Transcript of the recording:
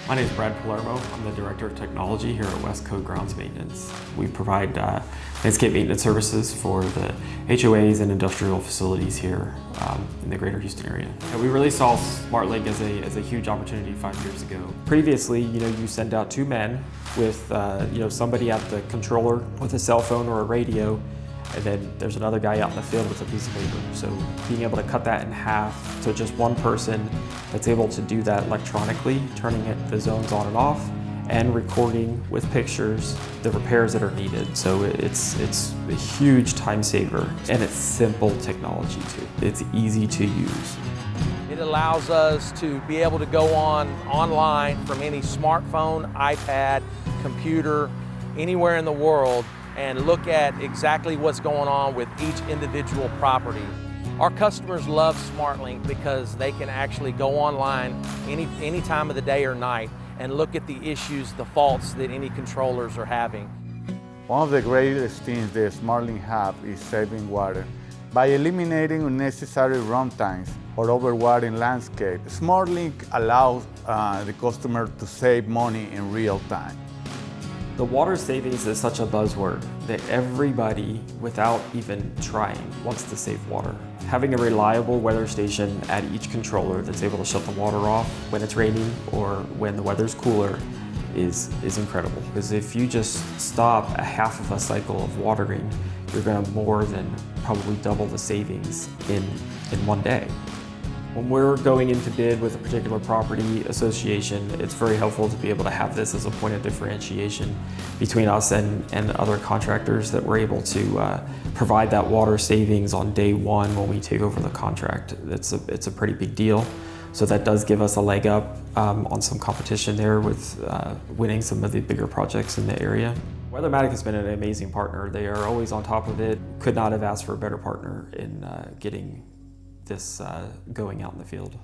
My name is Brad Palermo. I'm the Director of Technology here at Westco Grounds Maintenance. We provide landscape maintenance services for the HOAs and industrial facilities here in the greater Houston area. And we really saw SmartLink as a huge opportunity 5 years ago. Previously, you send out two men with somebody at the controller with a cell phone or a radio, and then there's another guy out in the field with a piece of paper. So being able to cut that in half to just one person that's able to do that electronically, turning the zones on and off, and recording with pictures the repairs that are needed. So it's a huge time saver, and it's simple technology too. It's easy to use. It allows us to be able to go online from any smartphone, iPad, computer, anywhere in the world, and look at exactly what's going on with each individual property. Our customers love SmartLink because they can actually go online any time of the day or night and look at the issues, the faults that any controllers are having. One of the greatest things the SmartLink have is saving water. By eliminating unnecessary runtimes or overwatering landscape, SmartLink allows the customer to save money in real time. The water savings is such a buzzword that everybody, without even trying, wants to save water. Having a reliable weather station at each controller that's able to shut the water off when it's raining or when the weather's cooler is incredible. Because if you just stop a half of a cycle of watering, you're going to more than probably double the savings in one day. When we're going into bid with a particular property association, it's very helpful to be able to have this as a point of differentiation between us and other contractors, that we're able to provide that water savings on day one when we take over the contract. It's a pretty big deal. So that does give us a leg up on some competition there with winning some of the bigger projects in the area. Weathermatic has been an amazing partner. They are always on top of it. Could not have asked for a better partner in getting this going out in the field.